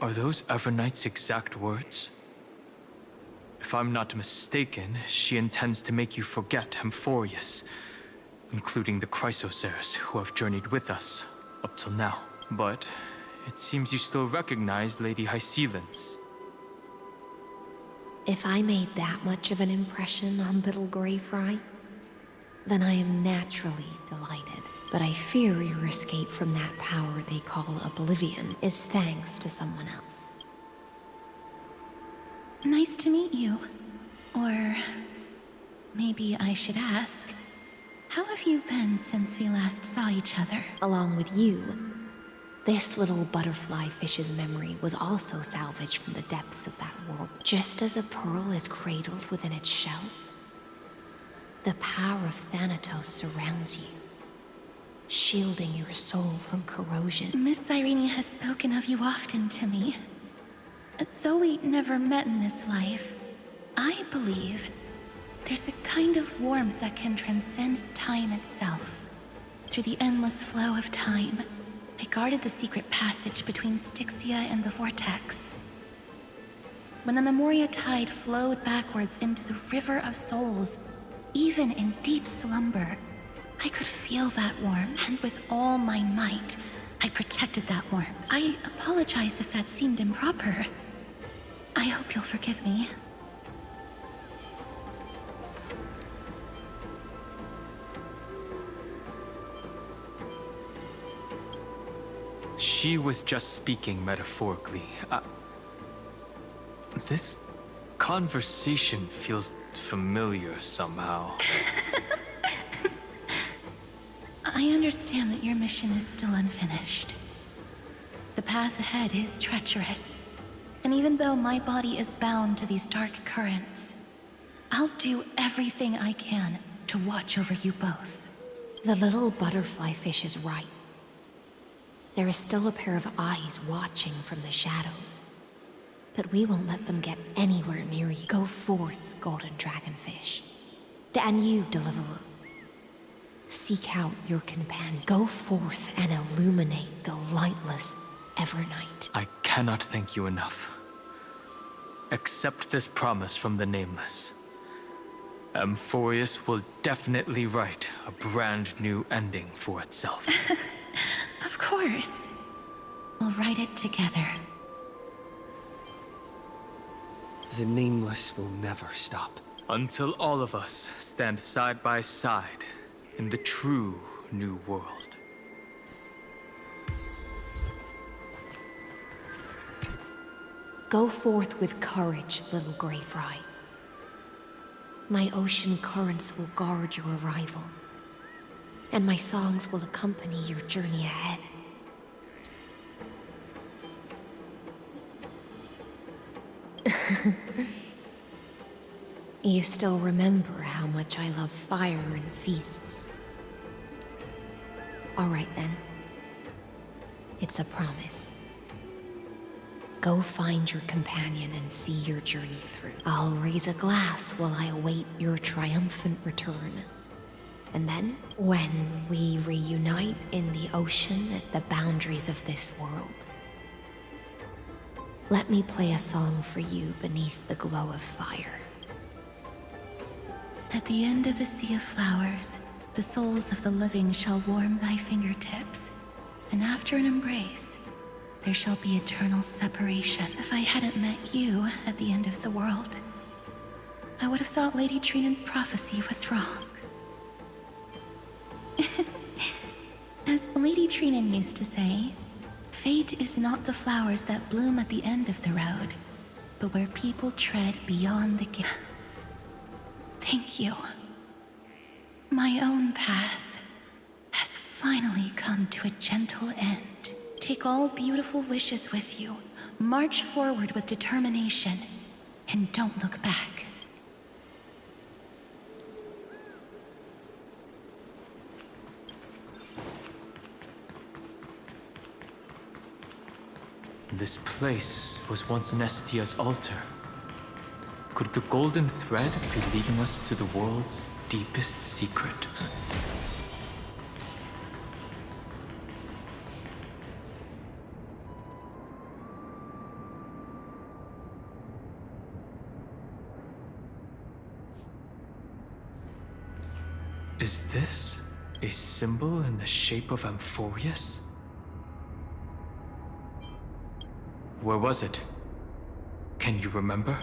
Are those Evernight's exact words? If I'm not mistaken, she intends to make you forget Amphorius, including the Chrysosaurs who have journeyed with us up till now. But it seems you still recognize Lady Hycelens. If I made that much of an impression on little Greyfry, then I am naturally delighted. But I fear your escape from that power they call Oblivion is thanks to someone else. Nice to meet you. Or maybe I should ask, how have you been since we last saw each other? Along with you, this little butterfly fish's memory was also salvaged from the depths of that world. Just as a pearl is cradled within its shell, the power of Thanatos surrounds you, shielding your soul from corrosion. Miss Irene has spoken of you often to me. Though we never met in this life, I believe there's a kind of warmth that can transcend time itself. Through the endless flow of time, I guarded the secret passage between Styxia and the Vortex. When the Memoria tide flowed backwards into the River of Souls, even in deep slumber, I could feel that warmth, and with all my might, I protected that warmth. I apologize if that seemed improper. I hope you'll forgive me. She was just speaking metaphorically. This conversation feels familiar somehow. I understand that your mission is still unfinished. The path ahead is treacherous, and even though my body is bound to these dark currents, I'll do everything I can to watch over you both. The little butterfly fish is right. There is still a pair of eyes watching from the shadows, but we won't let them get anywhere near you. Go forth, golden dragonfish. And you, deliverer. Seek out your companion. Go forth and illuminate the lightless Evernight. I cannot thank you enough. Accept this promise from the Nameless. Amphorius will definitely write a brand new ending for itself. Of course. We'll write it together. The Nameless will never stop. Until all of us stand side by side in the true new world. Go forth with courage, little Greyfry. My ocean currents will guard your arrival, and my songs will accompany your journey ahead. You still remember how much I love fire and feasts. All right then. It's a promise. Go find your companion and see your journey through. I'll raise a glass while I await your triumphant return. And then, when we reunite in the ocean at the boundaries of this world, let me play a song for you beneath the glow of fire. At the end of the sea of flowers, the souls of the living shall warm thy fingertips, and after an embrace, there shall be eternal separation. If I hadn't met you at the end of the world, I would have thought Lady Trinan's prophecy was wrong. As Lady Trinan used to say, fate is not the flowers that bloom at the end of the road, but where people tread beyond the gate. Thank you. My own path has finally come to a gentle end. Take all beautiful wishes with you, march forward with determination, and don't look back. This place was once Nestia's altar. Could the golden thread be leading us to the world's deepest secret? Is this a symbol in the shape of Amphorius? Where was it? Can you remember?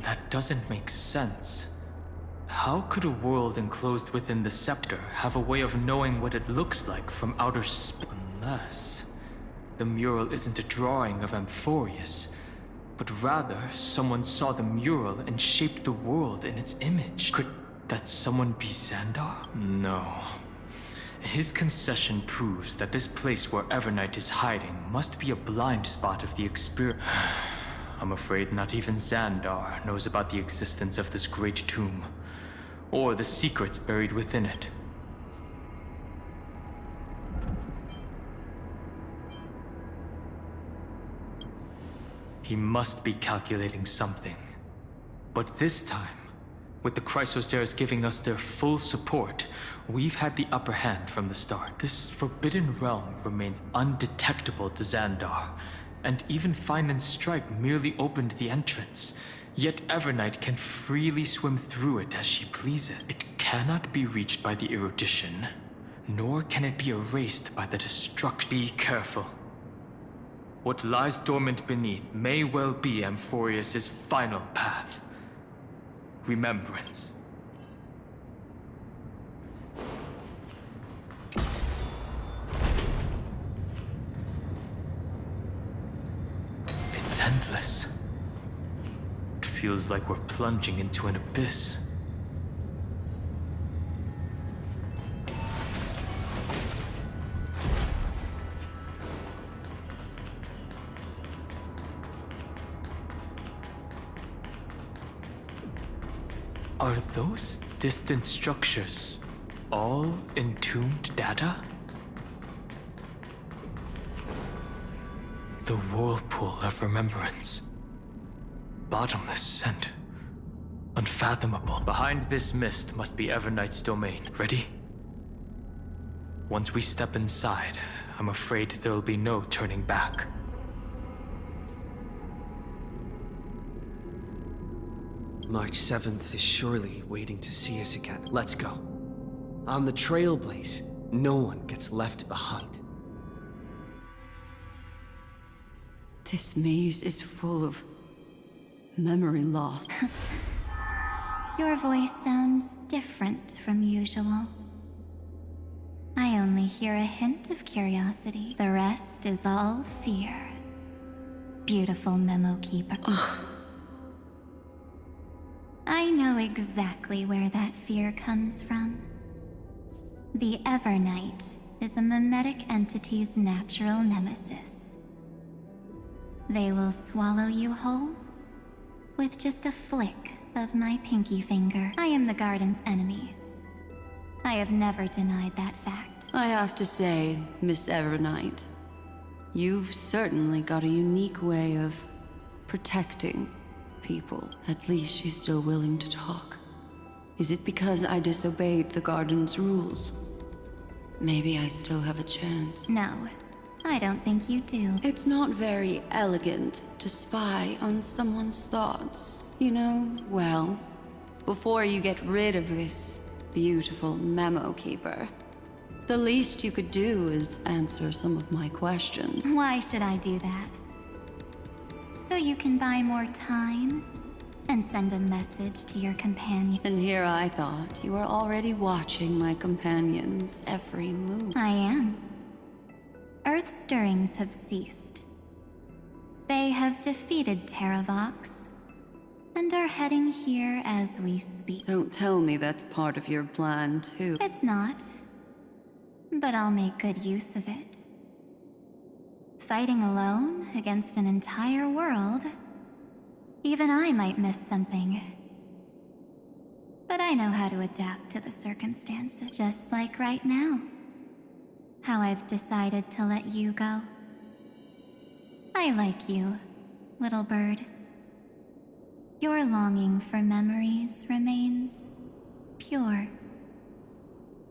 That doesn't make sense. How could a world enclosed within the scepter have a way of knowing what it looks like from outer space? Unless the mural isn't a drawing of Amphorius, but rather someone saw the mural and shaped the world in its image. Could that someone be Xandar? No. His concession proves that this place where Evernight is hiding must be a blind spot of the experience. I'm afraid not even Xandar knows about the existence of this great tomb, or the secrets buried within it. He must be calculating something. But this time, with the Chrysosaurs giving us their full support, we've had the upper hand from the start. This forbidden realm remains undetectable to Xandar, and even Fine and Strike merely opened the entrance. Yet Evernight can freely swim through it as she pleases. It cannot be reached by the erudition, nor can it be erased by the destruction. Be careful. What lies dormant beneath may well be Amphorius' final path. Remembrance. It's endless. It feels like we're plunging into an abyss. Are those distant structures all entombed data? The whirlpool of remembrance. Bottomless and unfathomable. Behind this mist must be Evernight's domain. Ready? Once we step inside, I'm afraid there'll be no turning back. March 7th is surely waiting to see us again. Let's go. On the Trailblaze, no one gets left behind. This maze is full of memory loss. Your voice sounds different from usual. I only hear a hint of curiosity. The rest is all fear. Beautiful memo keeper. I know exactly where that fear comes from. The Evernight is a mimetic entity's natural nemesis. They will swallow you whole with just a flick of my pinky finger. I am the garden's enemy. I have never denied that fact. I have to say, Miss Evernight, you've certainly got a unique way of protecting people. At least she's still willing to talk. Is it because I disobeyed the garden's rules? Maybe I still have a chance. No, I don't think you do. It's not very elegant to spy on someone's thoughts, you know? Well, before you get rid of this beautiful memo keeper, the least you could do is answer some of my questions. Why should I do that? So you can buy more time and send a message to your companion. And here I thought you were already watching my companion's every move. I am. Earth's stirrings have ceased. They have defeated Terravox and are heading here as we speak. Don't tell me that's part of your plan, too. It's not, but I'll make good use of it. Fighting alone against an entire world, even I might miss something. But I know how to adapt to the circumstances, just like right now. How I've decided to let you go. I like you, little bird. Your longing for memories remains pure.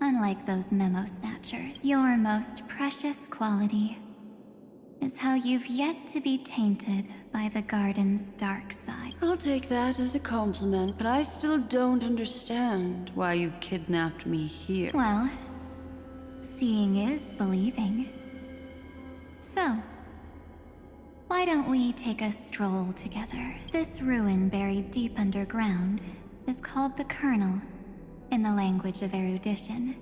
Unlike those memo snatchers, your most precious quality is how you've yet to be tainted by the garden's dark side. I'll take that as a compliment, but I still don't understand why you've kidnapped me here. Well, seeing is believing. So, why don't we take a stroll together? This ruin buried deep underground is called the Kernel, in the language of erudition.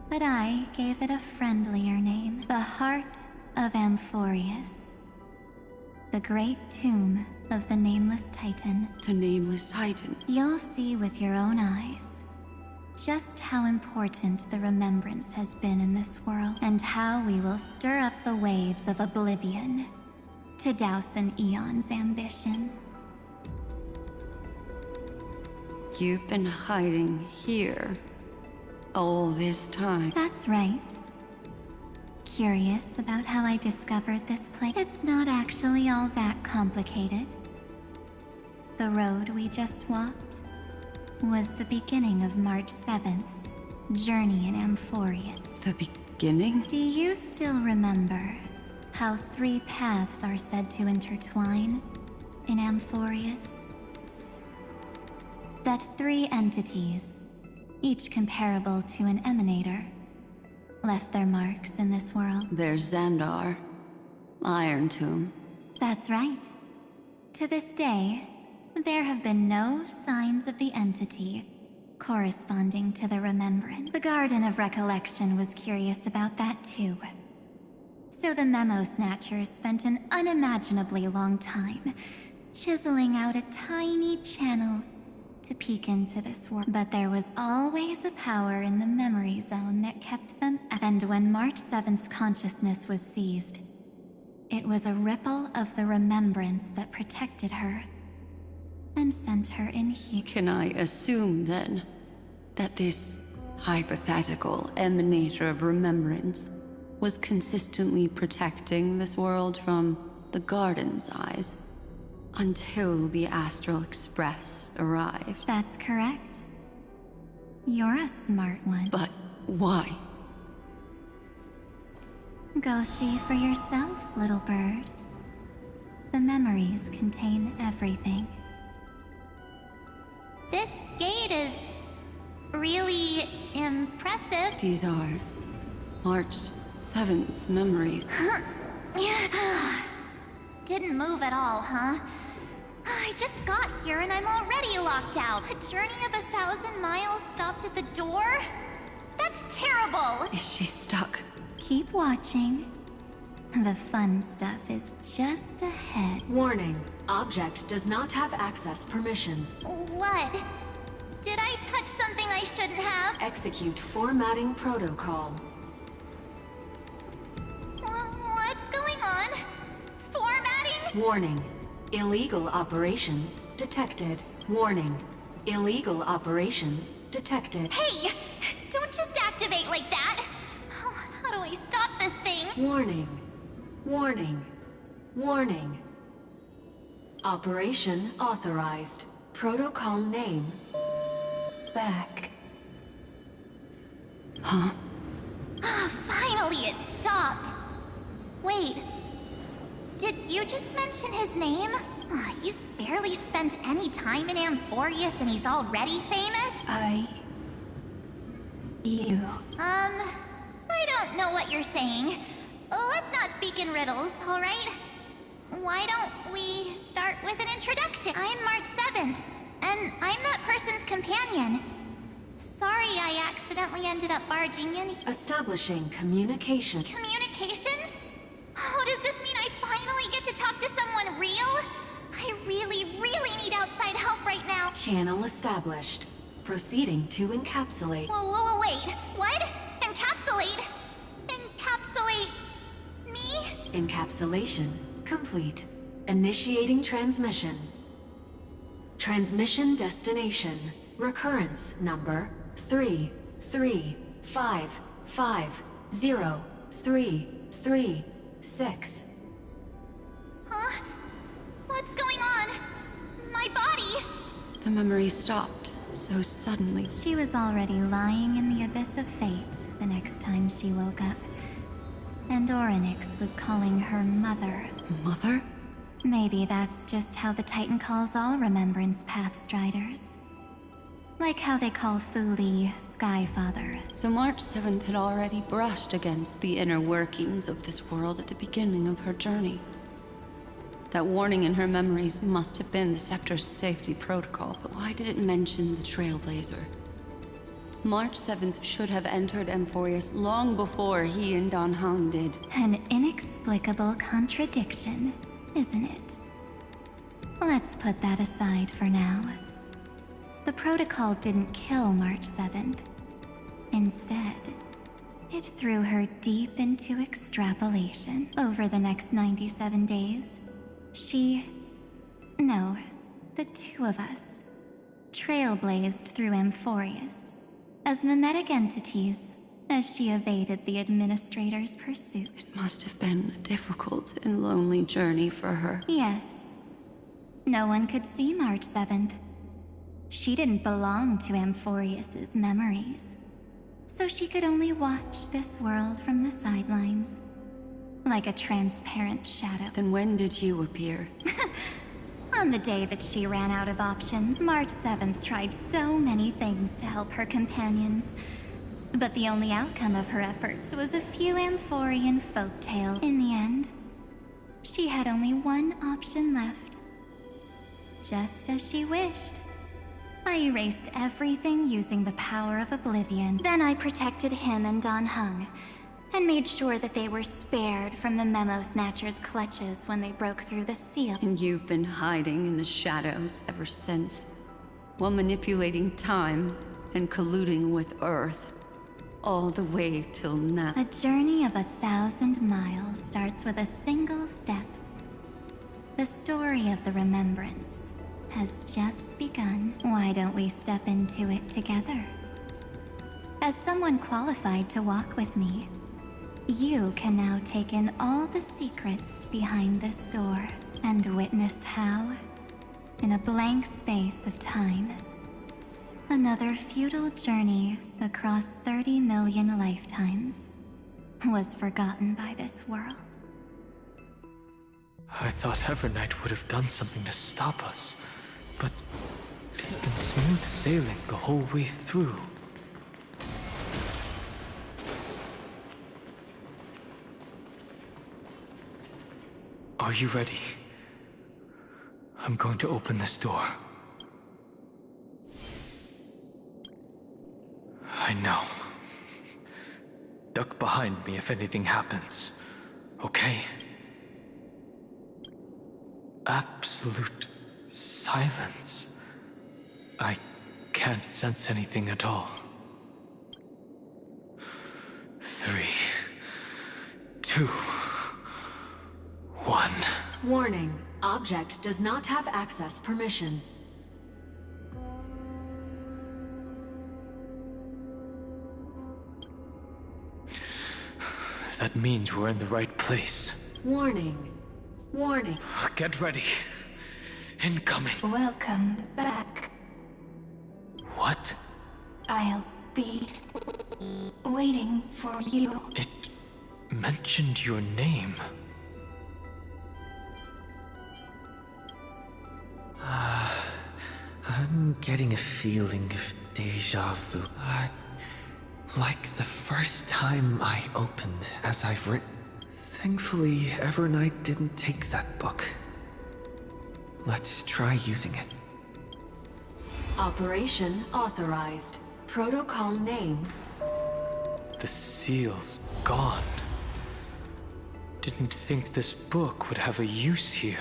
But I gave it a friendlier name, the Heart of Amphorius, the great tomb of the Nameless Titan. The Nameless Titan. You'll see with your own eyes just how important the remembrance has been in this world, and how we will stir up the waves of oblivion to douse an eon's ambition. You've been hiding here all this time. That's right. Curious about how I discovered this place? It's not actually all that complicated. The road we just walked was the beginning of March 7th's journey in Amphorius. The beginning? Do you still remember how 3 paths are said to intertwine in Amphorius? That 3 entities, each comparable to an emanator, left their marks in this world. There's Xandar, Iron Tomb. That's right. To this day, there have been no signs of the entity corresponding to the remembrance. The Garden of Recollection was curious about that too. So the Memo Snatchers spent an unimaginably long time chiseling out a tiny channel to peek into this world. But there was always a power in the memory zone that kept them out. And when March 7th's consciousness was seized, it was a ripple of the remembrance that protected her and sent her in here. Can I assume, then, that this hypothetical emanator of remembrance was consistently protecting this world from the Garden's eyes until the Astral Express arrived? That's correct. You're a smart one. But why? Go see for yourself, little bird. The memories contain everything. This gate is really impressive. These are March 7th's memories. Didn't move at all, huh? I just got here and I'm already locked out. A journey of 1,000 miles stopped at the door? That's terrible! Is she stuck? Keep watching. The fun stuff is just ahead. Warning. Object does not have access permission. What? Did I touch something I shouldn't have? Execute formatting protocol. What's going on? Formatting? Warning. Illegal operations detected. Warning. Illegal operations detected. Hey! Don't just activate like that! How do I stop this thing? Warning. Warning. Warning. Operation authorized. Protocol name. Back. Huh? Finally, it stopped. Wait. Did you just mention his name? He's barely spent any time in Amphorius and he's already famous? You. I don't know what you're saying. Let's not speak in riddles, alright? Why don't we start with an introduction? I'm March 7th, and I'm that person's companion. Sorry I accidentally ended up barging in. Establishing communication. Communications? Oh, does this mean I finally get to talk to someone real? I really need outside help right now. Channel established. Proceeding to encapsulate. Whoa, wait. What? Encapsulate? Encapsulate me? Encapsulation complete. Initiating transmission. Transmission destination. Recurrence number 335503336. Huh? What's going on? My body? The memory stopped so suddenly. She was already lying in the abyss of fate the next time she woke up. And Orynyx was calling her mother. Mother? Maybe that's just how the Titan calls all Remembrance Pathstriders. Like how they call Thule Skyfather. So March 7th had already brushed against the inner workings of this world at the beginning of her journey. That warning in her memories must have been the Scepter's safety protocol. But why did it mention the Trailblazer? March 7th should have entered Amphorius long before he and Dan Heng did. An inexplicable contradiction, isn't it? Let's put that aside for now. The protocol didn't kill March 7th. Instead, it threw her deep into extrapolation. Over the next 97 days, the two of us, trailblazed through Amphorius as mimetic entities as she evaded the Administrator's pursuit. It must have been a difficult and lonely journey for her. Yes. No one could see March 7th. She didn't belong to Amphorius's memories, so she could only watch this world from the sidelines, like a transparent shadow. Then when did you appear? On the day that she ran out of options, March 7th tried so many things to help her companions. But the only outcome of her efforts was a few Amphorian folktales. In the end, she had only one option left. Just as she wished. I erased everything using the power of oblivion. Then I protected him and Dan Heng, and made sure that they were spared from the Memo Snatcher's clutches when they broke through the seal. And you've been hiding in the shadows ever since, while manipulating time and colluding with Earth, all the way till now. A journey of 1,000 miles starts with a single step. The story of the Remembrance has just begun. Why don't we step into it together? As someone qualified to walk with me, you can now take in all the secrets behind this door and witness how, in a blank space of time, another futile journey across 30 million lifetimes was forgotten by this world. I thought Evernight would have done something to stop us, but it's been smooth sailing the whole way through. Are you ready? I'm going to open this door. I know. Duck behind me if anything happens, okay? Absolute silence. I can't sense anything at all. 3, 2, 1. Warning. Object does not have access permission. That means we're in the right place. Warning. Warning. Get ready. Incoming. Welcome back. What? I'll be waiting for you. It mentioned your name. I'm getting a feeling of deja vu. Like the first time I opened as I've written. Thankfully, Evernight didn't take that book. Let's try using it. Operation authorized. Protocol name. The seal's gone. Didn't think this book would have a use here.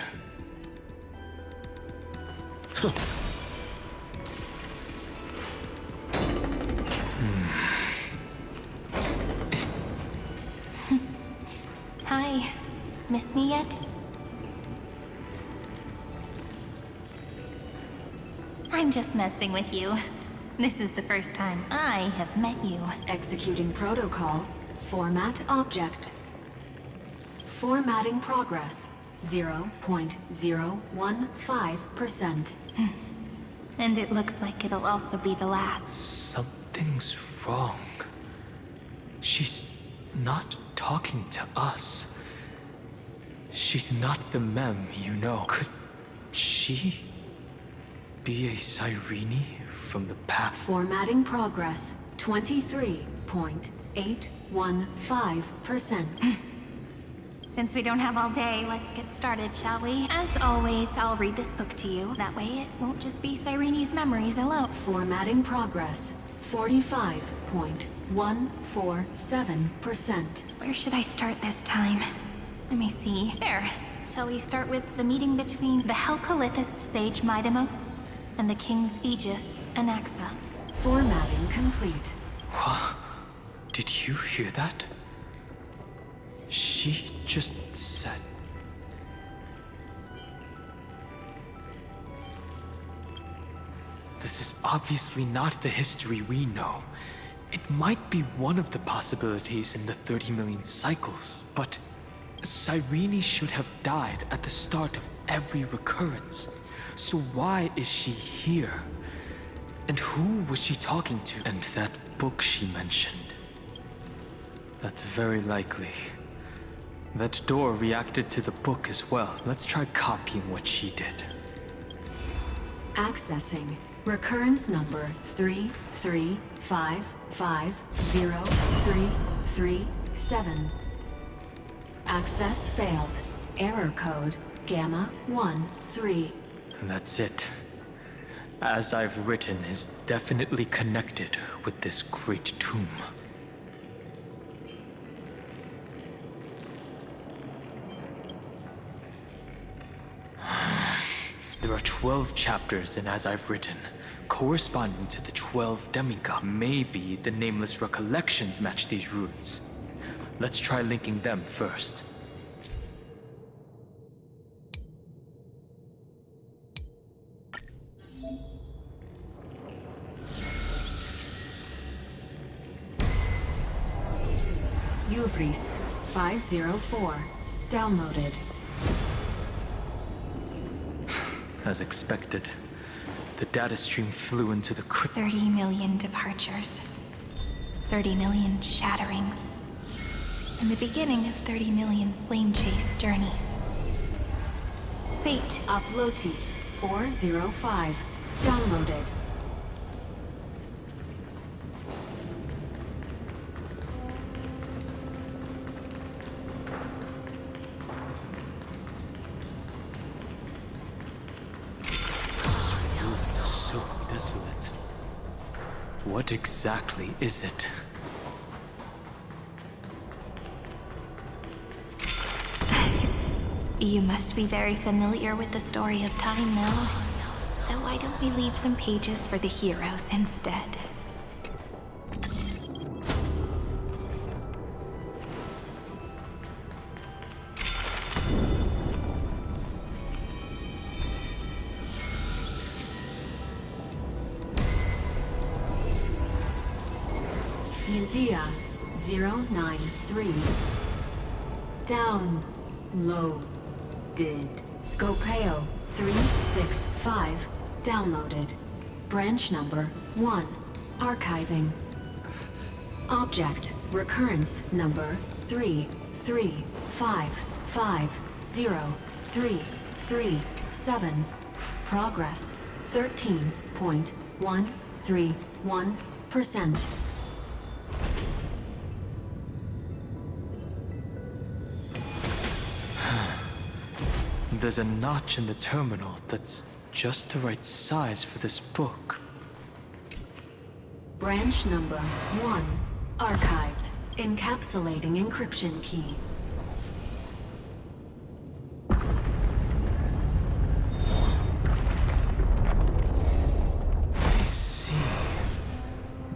Hi. Miss me yet? I'm just messing with you. This is the first time I have met you. Executing protocol. Format object. Formatting progress. 0.015%. And it looks like it'll also be the last. Something's wrong. She's not talking to us. She's not the mem, you know. Could she be a Cyrene from the past? Formatting progress 23.815%. Since we don't have all day, let's get started, shall we? As always, I'll read this book to you. That way it won't just be Cyrene's memories alone. Formatting progress 45.147%. Where should I start this time? Let me see. There. Shall we start with the meeting between the Helcolithist sage Midamos and the King's Aegis, Anaxa? Formatting complete. What? Did you hear that? She just said... This is obviously not the history we know. It might be one of the possibilities in the 30 million cycles, but Cyrene should have died at the start of every recurrence. So why is she here? And who was she talking to? And that book she mentioned. That's very likely. That door reacted to the book as well. Let's try copying what she did. Accessing recurrence number 335503337. Access failed. Error code Gamma 13. And that's it. As I've written is definitely connected with this great tomb. There are 12 chapters in As I've Written, corresponding to the 12 demigods. Maybe the nameless recollections match these runes. Let's try linking them first. Uvris 504. Downloaded. As expected, the data stream flew into the crypt. 30 million departures. 30 million shatterings. And the beginning of 30 million flame chase journeys. Fate. Uplotis 405. Downloaded. So desolate. What exactly is it? You must be very familiar with the story of time now. So why don't we leave some pages for the heroes instead? India 093. Downloaded. Scopeo 365. Downloaded. Branch number 1. Archiving. Object recurrence number 335503337. Progress 13.131%. There's a notch in the terminal that's just the right size for this book. Branch number 1. Archived. Encapsulating encryption key. I see.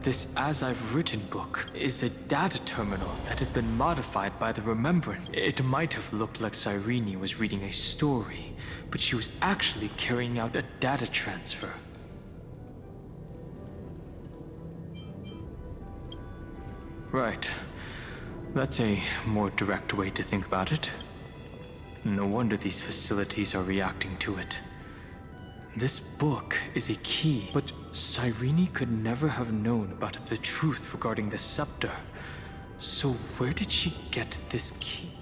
This As I've Written book is a data terminal that has been modified by the Remembrance. It might have looked like Cyrene was reading a story, but she was actually carrying out a data transfer. Right. That's a more direct way to think about it. No wonder these facilities are reacting to it. This book is a key, but Cyrene could never have known about the truth regarding the scepter. So where did she get this key?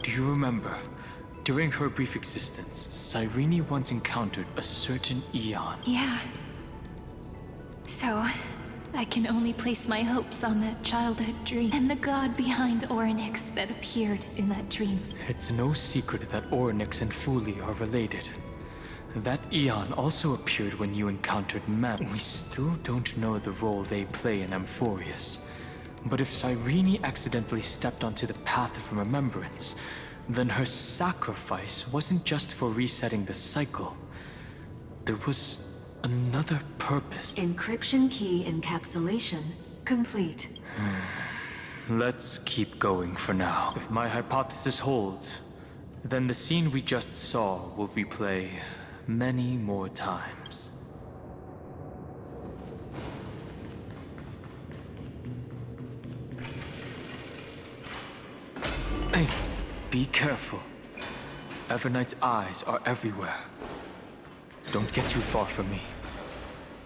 Do you remember? During her brief existence, Cyrene once encountered a certain Eon. Yeah. So, I can only place my hopes on that childhood dream and the god behind Orynyx that appeared in that dream. It's no secret that Orynyx and Fuli are related. That Eon also appeared when you encountered Mem. We still don't know the role they play in Amphorius. But if Cyrene accidentally stepped onto the path of remembrance, then her sacrifice wasn't just for resetting the cycle. There was another purpose. Encryption key encapsulation complete. Let's keep going for now. If my hypothesis holds, then the scene we just saw will replay many more times. Hey, be careful. Evernight's eyes are everywhere. Don't get too far from me.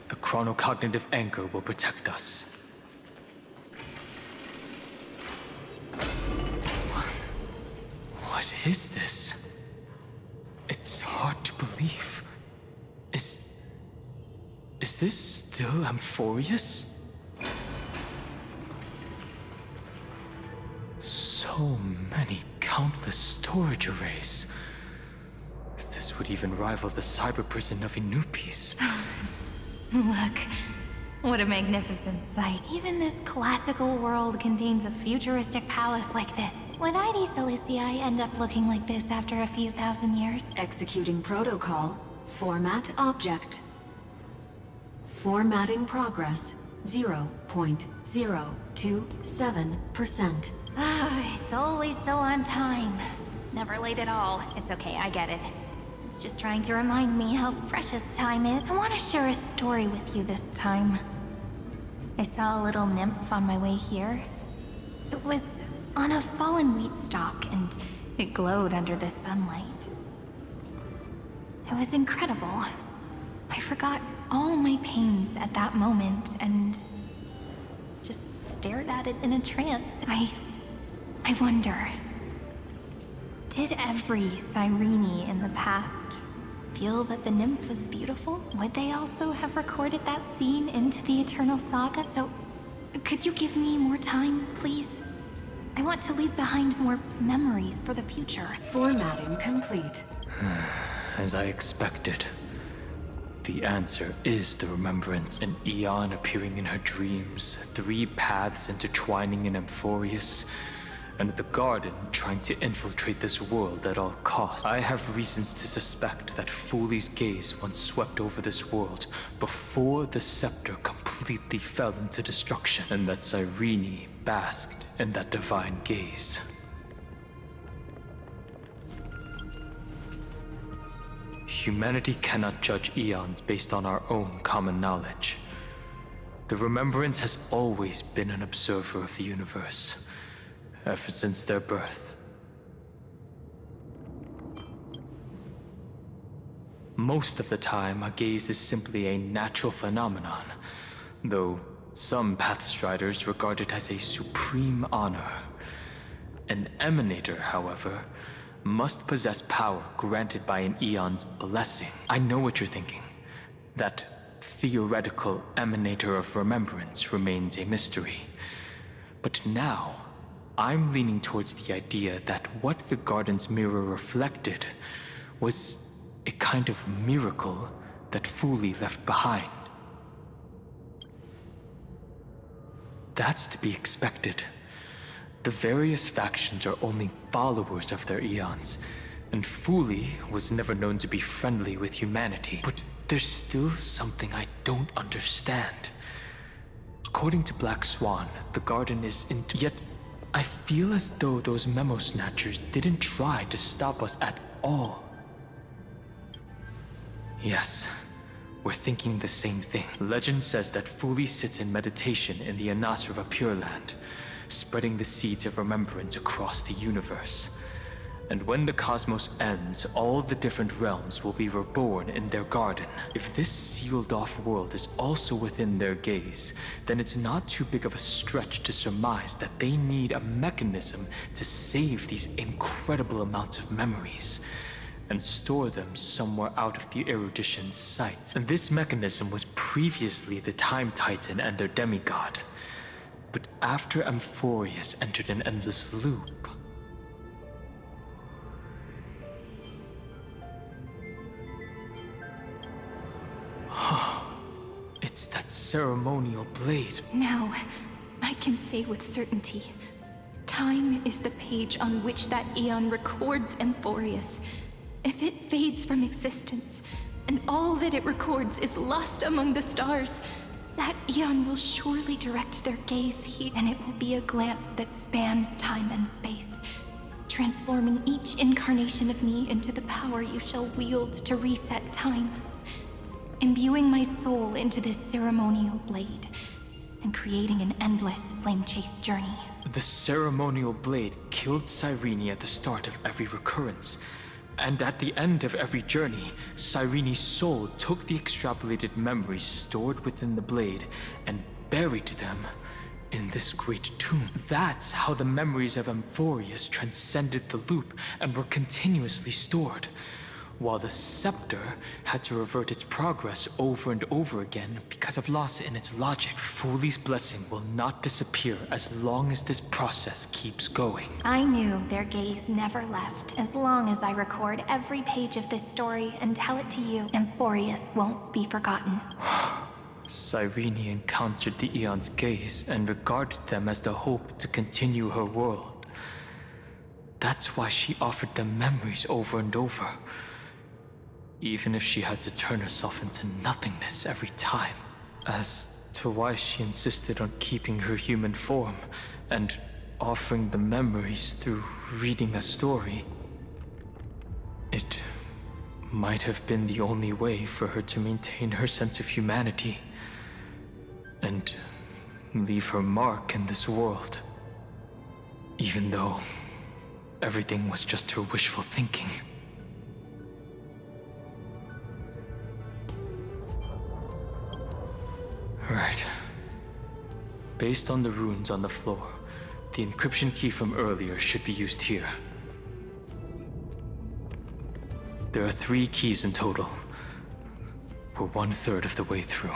The chronocognitive anchor will protect us. What is this? It's hard to believe. Is this still Amphorius? So many countless storage arrays. This would even rival the cyber prison of Inupis. Look, what a magnificent sight. Even this classical world contains a futuristic palace like this. Would ID Silicii end up looking like this after a few thousand years? Executing protocol. Format object. Formatting progress 0.027%. It's always so on time. Never late at all. It's okay, I get it. It's just trying to remind me how precious time is. I want to share a story with you this time. I saw a little nymph on my way here. It was on a fallen wheat stalk, and it glowed under the sunlight. It was incredible. I forgot all my pains at that moment, and just stared at it in a trance. I wonder, did every Cyrene in the past feel that the nymph was beautiful? Would they also have recorded that scene into the Eternal Saga? So, could you give me more time, please? I want to leave behind more memories for the future. Formatting complete. As I expected. The answer is the remembrance. An Eon appearing in her dreams, 3 paths intertwining in Amphorius, and the Garden trying to infiltrate this world at all costs. I have reasons to suspect that Fuli's gaze once swept over this world before the scepter completely fell into destruction, and that Cyrene basked in that divine gaze. Humanity cannot judge eons based on our own common knowledge. The Remembrance has always been an observer of the universe, ever since their birth. Most of the time, a gaze is simply a natural phenomenon, though some Pathstriders regard it as a supreme honor. An Emanator, however, must possess power granted by an Eon's blessing. I know what you're thinking. That theoretical Emanator of Remembrance remains a mystery. But now, I'm leaning towards the idea that what the Garden's mirror reflected was a kind of miracle that Fuli left behind. That's to be expected. The various factions are only followers of their eons, and Fuli was never known to be friendly with humanity. But there's still something I don't understand. According to Black Swan, the Garden is yet I feel as though those memo snatchers didn't try to stop us at all. Yes, we're thinking the same thing. Legend says that Fuli sits in meditation in the Anasrava Pure Land, spreading the seeds of remembrance across the universe. And when the cosmos ends, all the different realms will be reborn in their garden. If this sealed-off world is also within their gaze, then it's not too big of a stretch to surmise that they need a mechanism to save these incredible amounts of memories and store them somewhere out of the erudition's sight. And this mechanism was previously the Time Titan and their demigod. But after Amphorius entered an endless loop, it's that ceremonial blade. Now, I can say with certainty, time is the page on which that eon records Amphorius. If it fades from existence, and all that it records is lost among the stars, that eon will surely direct their gaze here, and it will be a glance that spans time and space, transforming each incarnation of me into the power you shall wield to reset time, imbuing my soul into this ceremonial blade, and creating an endless flame-chased journey. The ceremonial blade killed Cyrene at the start of every recurrence. And at the end of every journey, Cyrene's soul took the extrapolated memories stored within the blade and buried them in this great tomb. That's how the memories of Amphorius transcended the loop and were continuously stored, while the scepter had to revert its progress over and over again because of loss in its logic. Foley's blessing will not disappear as long as this process keeps going. I knew their gaze never left. As long as I record every page of this story and tell it to you, Amphorius won't be forgotten. Cyrene encountered the Eon's gaze and regarded them as the hope to continue her world. That's why she offered them memories over and over, even if she had to turn herself into nothingness every time. As to why she insisted on keeping her human form and offering the memories through reading a story, it might have been the only way for her to maintain her sense of humanity and leave her mark in this world, even though everything was just her wishful thinking. Right. Based on the runes on the floor, the encryption key from earlier should be used here. There are 3 keys in total. We're 1/3 of the way through.